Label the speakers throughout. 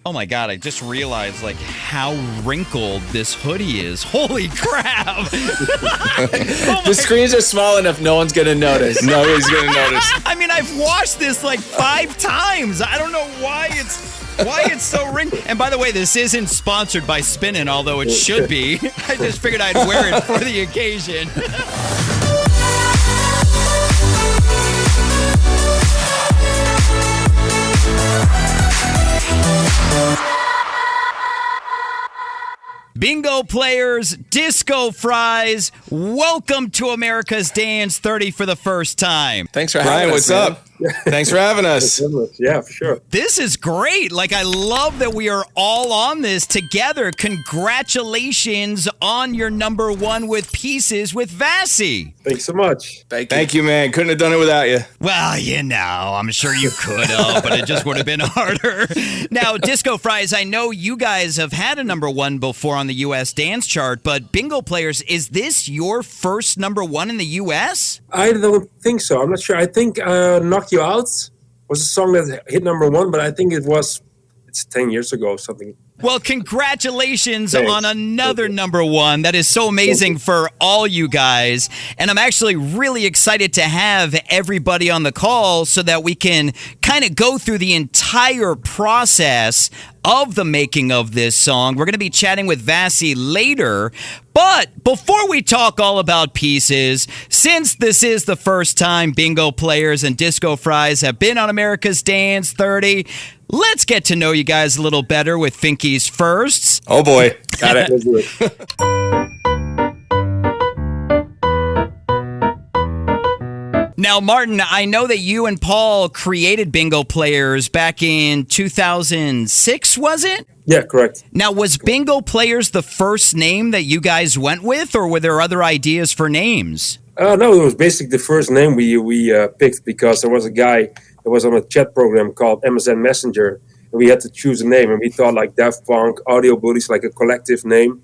Speaker 1: Oh my God, I just realized like how wrinkled this hoodie is. Holy crap.
Speaker 2: The screens are small enough, no one's going to notice.
Speaker 3: Nobody's going to notice.
Speaker 1: I mean, I've washed this like 5 times. I don't know why it's so wrinkled. And by the way, this isn't sponsored by Spinnin', although it should be. I just figured I'd wear it for the occasion. Bingo players, disco fries, welcome to America's Dance 30 for the first time.
Speaker 3: Thanks for having us. What's up? Thanks for having us.
Speaker 4: Yeah, for sure.
Speaker 1: This is great. Like, I love that we are all on this together. Congratulations on your number 1 with Pieces with VASSY.
Speaker 4: Thanks so much.
Speaker 3: Thank you, man. Couldn't have done it without you.
Speaker 1: Well, you know, I'm sure you could have, but it just would have been harder. Now, Disco Fries, I know you guys have had a number 1 before on the U.S. dance chart, but Bingo Players, is this your first number 1 in the U.S.?
Speaker 4: I don't think so. I'm not sure. I think Knock You Out was a song that hit number 1, but I think it's 10 years ago or something.
Speaker 1: Well, congratulations on another number 1. That is so amazing for all you guys. And I'm actually really excited to have everybody on the call so that we can kind of go through the entire process of the making of this song. We're going to be chatting with VASSY later. But before we talk all about Pieces, since this is the first time Bingo Players and Disco Fries have been on America's Dance 30, let's get to know you guys a little better with Finky's firsts.
Speaker 3: Oh boy, got it.
Speaker 1: Now, Martin, I know that you and Paul created Bingo Players back in 2006, was it?
Speaker 4: Yeah, correct.
Speaker 1: Now, was Bingo Players the first name that you guys went with, or were there other ideas for names?
Speaker 4: No, it was basically the first name we picked because there was a guy that was on a chat program called MSN Messenger, and we had to choose a name, and we thought like Daft Punk, Audio Bullies, like a collective name,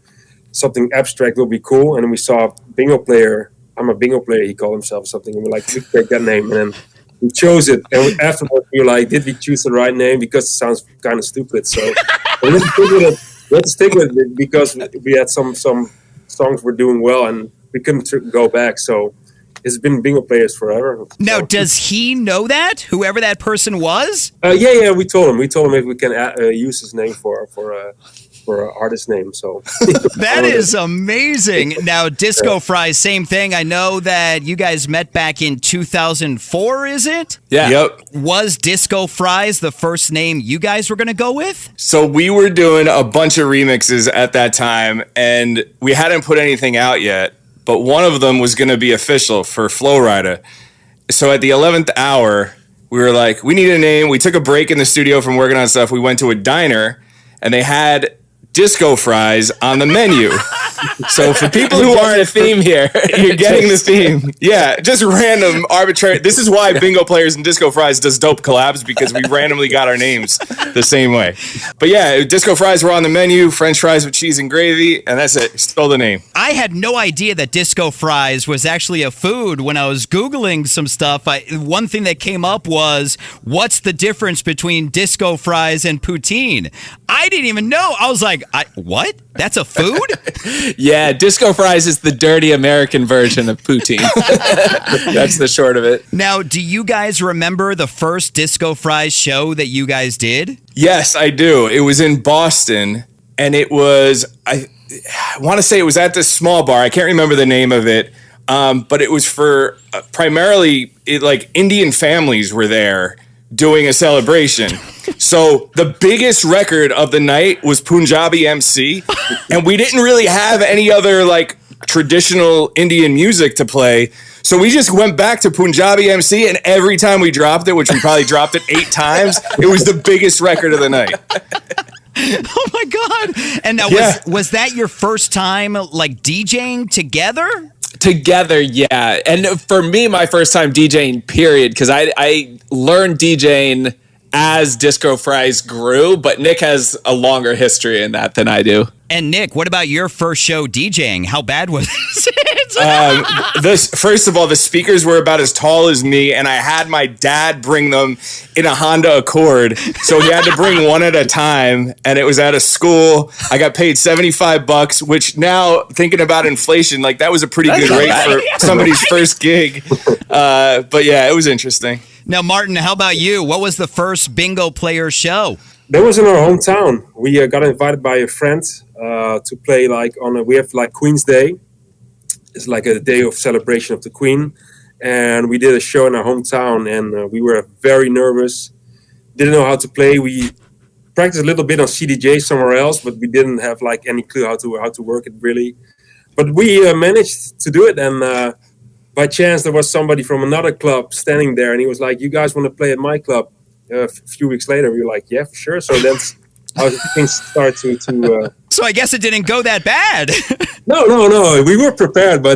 Speaker 4: something abstract will be cool, and then we saw Bingo Player. I'm a bingo player, he called himself something, and we're like, we take that name, and then we chose it, and afterwards we were like, did we choose the right name? Because it sounds kind of stupid, so we had to stick with it because we had some songs were doing well, and we couldn't go back, so it's been Bingo Players forever.
Speaker 1: Now, does he know that, whoever that person was?
Speaker 4: Yeah, we told him if we can use his name for an artist name, so
Speaker 1: that is amazing. Now, Disco Fries, same thing. I know that you guys met back in 2004, is it?
Speaker 3: Yeah. Yep.
Speaker 1: Was Disco Fries the first name you guys were going to go with?
Speaker 3: So we were doing a bunch of remixes at that time, and we hadn't put anything out yet, but one of them was going to be official for Flowrider. So at the 11th hour, we were like, we need a name. We took a break in the studio from working on stuff. We went to a diner, and they had Disco Fries on the menu. So for people who aren't a theme here, you're getting the theme. Yeah, just random, arbitrary. This is why Bingo Players and Disco Fries does dope collabs, because we randomly got our names the same way. But yeah, Disco Fries were on the menu, French fries with cheese and gravy, and that's it. Stole the name.
Speaker 1: I had no idea that Disco Fries was actually a food. When I was Googling some stuff, one thing that came up was, what's the difference between Disco Fries and poutine? I didn't even know. I was like, what? That's a food?
Speaker 2: Yeah, Disco Fries is the dirty American version of poutine. That's the short of it.
Speaker 1: Now, do you guys remember the first Disco Fries show that you guys did?
Speaker 3: Yes, I do. It was in Boston, and it was, I want to say it was at this small bar. I can't remember the name of it, but it was for primarily, like, Indian families were there doing a celebration. So the biggest record of the night was Punjabi MC, and we didn't really have any other like traditional Indian music to play. So we just went back to Punjabi MC, and every time we dropped it, which we probably dropped it 8 times, it was the biggest record of the night.
Speaker 1: Oh my God. And now was that your first time like DJing together?
Speaker 2: Together, yeah. And for me, my first time DJing, period, because I learned DJing as Disco Fries grew, but Nick has a longer history in that than I do.
Speaker 1: And Nick, what about your first show DJing? How bad was it?
Speaker 3: First of all, the speakers were about as tall as me, and I had my dad bring them in a Honda Accord. So he had to bring one at a time, and it was at a school. I got paid $75, which now, thinking about inflation, like that was a pretty good rate for somebody's first gig. But yeah, it was interesting.
Speaker 1: Now, Martin, how about you? What was the first bingo player show?
Speaker 4: That was in our hometown. We got invited by a friend to play we have Queen's Day. It's like a day of celebration of the Queen. And we did a show in our hometown, and we were very nervous. Didn't know how to play. We practiced a little bit on CDJ somewhere else, but we didn't have any clue how to work it really. But we managed to do it, and by chance there was somebody from another club standing there, and he was like, "You guys want to play at my club?" A few weeks later, we were like, "Yeah, for sure." So that's how things start to
Speaker 1: So I guess it didn't go that bad.
Speaker 4: No. We were prepared, but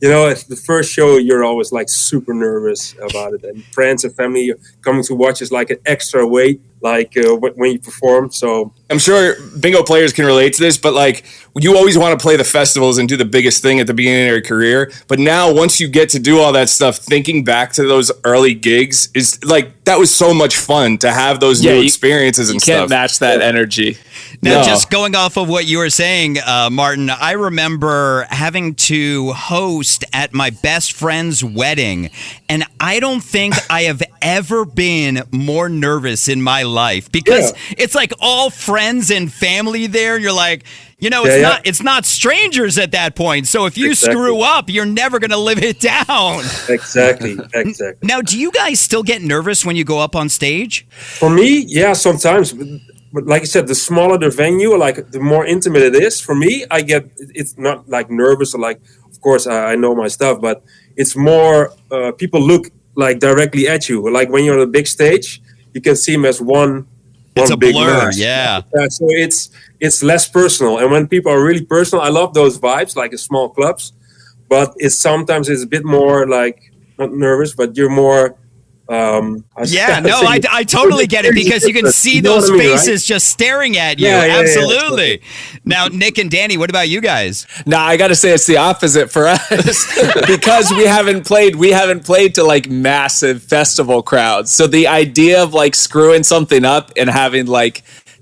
Speaker 4: the first show, you're always super nervous about it, and friends and family coming to watch is like an extra weight, when you perform. So
Speaker 3: I'm sure bingo players can relate to this, but you always want to play the festivals and do the biggest thing at the beginning of your career. But now, once you get to do all that stuff, thinking back to those early gigs is that was so much fun to have those new experiences and stuff.
Speaker 2: You can't match that energy.
Speaker 1: Now, just going off of what you were saying, Martin, I remember having to host at my best friend's wedding, and I don't think I have ever been more nervous in my life because it's all friends and family there. You're like, it's not strangers at that point. So if you screw up, you're never going to live it down.
Speaker 4: Exactly.
Speaker 1: Now, do you guys still get nervous when you go up on stage?
Speaker 4: For me, yeah, sometimes. But like I said, the smaller the venue, the more intimate it is. For me, it's not nervous or of course I know my stuff, but it's more people look directly at you. When you're on a big stage, you can see them as one
Speaker 1: a
Speaker 4: big
Speaker 1: blur,
Speaker 4: mass.
Speaker 1: yeah.
Speaker 4: So it's less personal. And when people are really personal, I love those vibes, in small clubs. But sometimes it's a bit more not nervous, but you're more.
Speaker 1: I totally get it because you can see those faces just staring at you. Absolutely. Now, Nick and Danny, what about you guys?
Speaker 2: Nah, I got to say it's the opposite for us because we haven't played to massive festival crowds. So the idea of screwing something up and having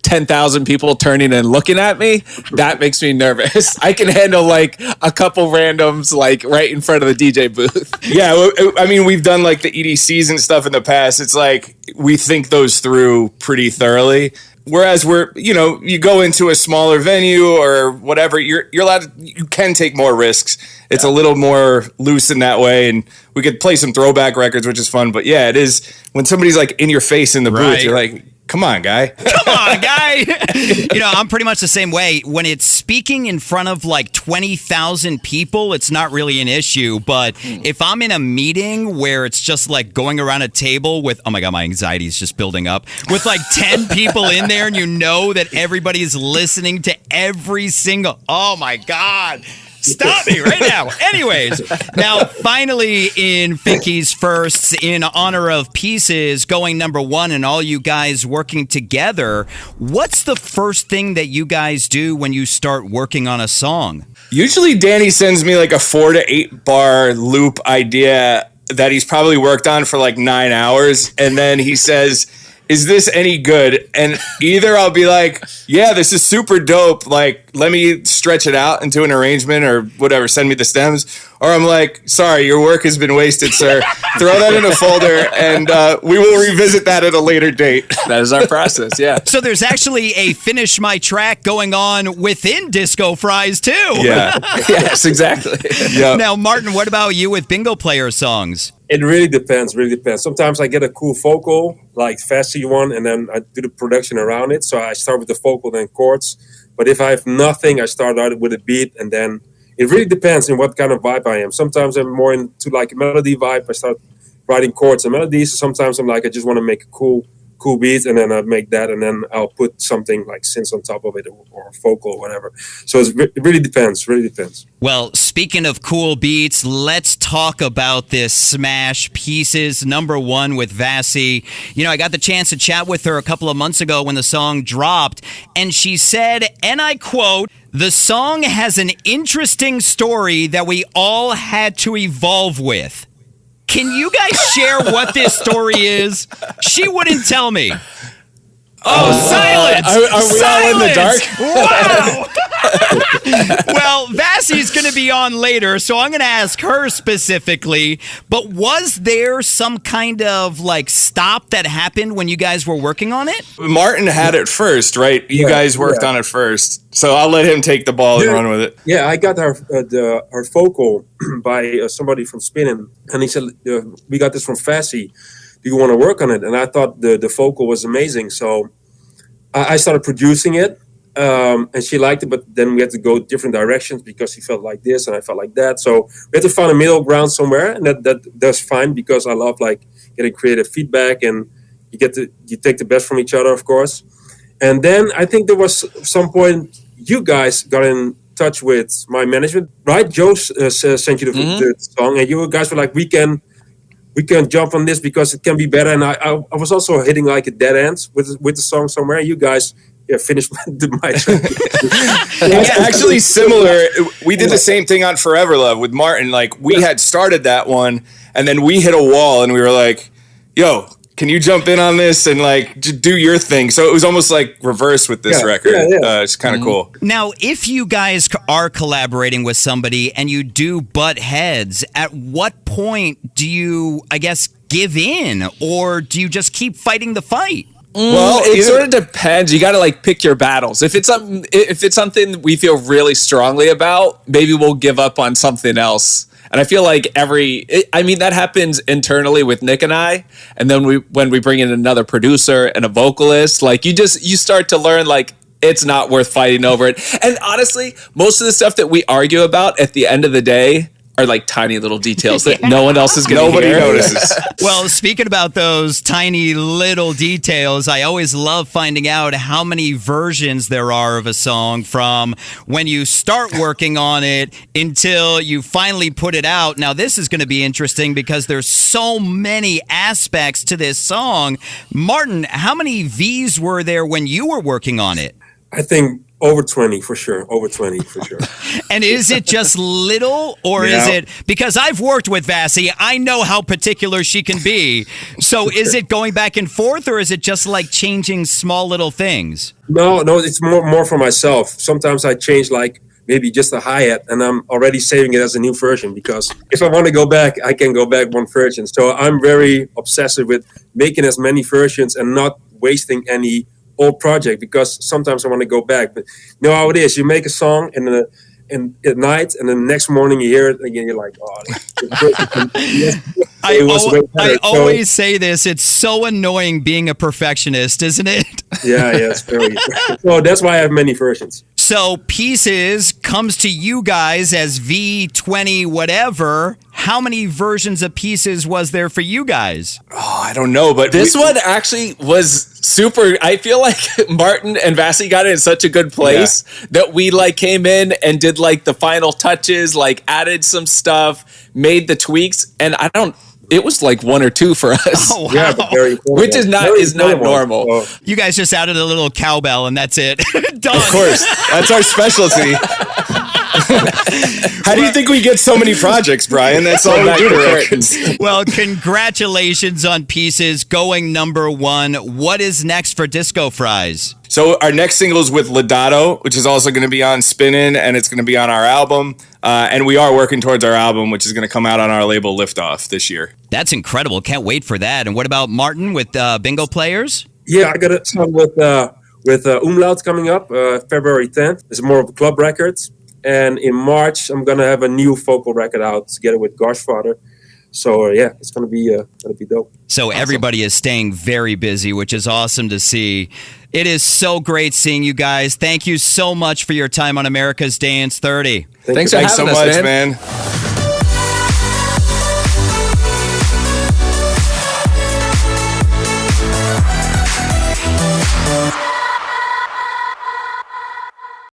Speaker 2: 10,000 people turning and looking at me, that makes me nervous. I can handle a couple randoms right in front of the DJ booth.
Speaker 3: Yeah, I mean, we've done the EDCs and stuff in the past. It's we think those through pretty thoroughly. Whereas you go into a smaller venue or whatever, you're allowed you can take more risks. It's a little more loose in that way, and we could play some throwback records, which is fun. But yeah, it is when somebody's in your face in the booth, you're like, come on, guy.
Speaker 1: Come on, guy. I'm pretty much the same way. When it's speaking in front of 20,000 people, it's not really an issue. But if I'm in a meeting where it's just going around a table with, oh my God, my anxiety is just building up, with 10 people in there and that everybody's listening to every single, oh my God. Stop me right now. Anyways, now finally in Finky's firsts, in honor of Pieces going #1 and all you guys working together, what's the first thing that you guys do when you start working on a song?
Speaker 3: Usually Danny sends me a 4 to 8 bar loop idea that he's probably worked on for 9 hours. And then he says, is this any good? And either I'll be like, yeah, this is super dope. Let me stretch it out into an arrangement or whatever. Send me the stems. Or I'm like, sorry, your work has been wasted, sir. Throw that in a folder and we will revisit that at a later date.
Speaker 2: That is our process, yeah.
Speaker 1: So there's actually a finish my track going on within Disco Fries too.
Speaker 3: Yeah.
Speaker 2: Yes, exactly.
Speaker 3: Yep.
Speaker 1: Now, Martin, what about you with bingo player songs?
Speaker 4: It really depends. Sometimes I get a cool vocal, VASSY one, and then I do the production around it. So I start with the vocal, then chords. But if I have nothing, I start out with a beat, and then it really depends on what kind of vibe I am. Sometimes I'm more into a melody vibe. I start writing chords and melodies. Sometimes I'm I just want to make a cool cool beats, and then I'll make that, and then I'll put something like synths on top of it, or vocal, or whatever. So it really depends. Really depends.
Speaker 1: Well, speaking of cool beats, let's talk about this smash Pieces #1 with VASSY. You know, I got the chance to chat with her a couple of months ago when the song dropped, and she said, and I quote, "The song has an interesting story that we all had to evolve with." Can you guys share what this story is? She wouldn't tell me. Oh, silence!
Speaker 2: Are we all in the dark?
Speaker 1: Wow! Well, Vassy's going to be on later, so I'm going to ask her specifically. But was there some kind of like stop that happened when you guys were working on it?
Speaker 3: Martin had it first, right? You guys worked on it first, so I'll let him take the ball and run with it.
Speaker 4: Yeah, I got our vocal by somebody from Spinnin', and he said, "We got this from VASSY. Do you want to work on it?" And I thought the vocal was amazing, so I started producing it, and she liked it. But then we had to go different directions because he felt like this and I felt like that. So we had to find a middle ground somewhere, and that's fine because I love like getting creative feedback, and you take the best from each other, of course. And then I think there was some point you guys got in touch with my management, right? Joe sent you the song, and you guys were like, we can jump on this because it can be better. And I was also hitting like a dead end with the song somewhere. You guys finished my track.
Speaker 3: It's actually similar. We did the same thing on Forever Love with Martin. Like, we had started that one, and then we hit a wall, and we were like, yo, can you jump in on this and like do your thing? So it was almost like reverse with this record. It's kind of cool.
Speaker 1: Now, if you guys are collaborating with somebody and you do butt heads, at what point do you, I guess, give in, or do you just keep fighting the fight?
Speaker 2: Well, it sort of depends. You got to like pick your battles. If it's something we feel really strongly about, maybe we'll give up on something else. And I feel like that happens internally with Nick and I. And then when we bring in another producer and a vocalist, like you start to learn like it's not worth fighting over it. And honestly, most of the stuff that we argue about at the end of the day are like tiny little details that no one else is going to hear.
Speaker 3: Nobody notices.
Speaker 1: Well, speaking about those tiny little details, I always love finding out how many versions there are of a song from when you start working on it until you finally put it out. Now, this is going to be interesting because there's so many aspects to this song. Martin, how many V's were there when you were working on it?
Speaker 4: I think over 20 for sure.
Speaker 1: And is it just little, or is it, because I've worked with VASSY, I know how particular she can be. So is it going back and forth, or is it just like changing small little things?
Speaker 4: No, it's more for myself. Sometimes I change like maybe just a hi-hat, and I'm already saving it as a new version, because if I want to go back, I can go back one version. So I'm very obsessive with making as many versions and not wasting any old project, because sometimes I want to go back. But you know how it is. You make a song and at night, and then the next morning you hear it again, you're like,
Speaker 1: I always say this, it's so annoying being a perfectionist, isn't it?
Speaker 4: Yeah, it's very. So that's why I have many versions.
Speaker 1: So Pieces comes to you guys as V20 whatever. How many versions of Pieces was there for you guys?
Speaker 3: Oh, I don't know, but
Speaker 2: this one actually was super. I feel like Martin and VASSY got it in such a good place that we like came in and did like the final touches, like added some stuff, made the tweaks, and it was like 1 or 2 for us.
Speaker 1: Oh, wow.
Speaker 4: Yeah, but
Speaker 2: which is not normal.
Speaker 4: Oh.
Speaker 1: You guys just added a little cowbell and that's it. Done.
Speaker 3: of course, that's our specialty. How do you think we get so many projects, Brian? That's all we do to records.
Speaker 1: Well, congratulations on Pieces going #1. What is next for Disco Fries?
Speaker 3: So our next single is with Ledato, which is also going to be on Spinnin', and it's going to be on our album. And we are working towards our album, which is going to come out on our label Liftoff this year.
Speaker 1: That's incredible. Can't wait for that. And what about Martin with Bingo Players?
Speaker 4: Yeah, I got a song with Umlaut coming up February 10th. It's more of a club record. And in March, I'm going to have a new vocal record out together with Goshfather. So, it's going to be dope.
Speaker 1: So everybody is staying very busy, which is awesome to see. It is so great seeing you guys. Thank you so much for your time on America's Dance 30.
Speaker 2: Thanks for having
Speaker 3: so
Speaker 2: us,
Speaker 3: much,
Speaker 2: man.
Speaker 3: man.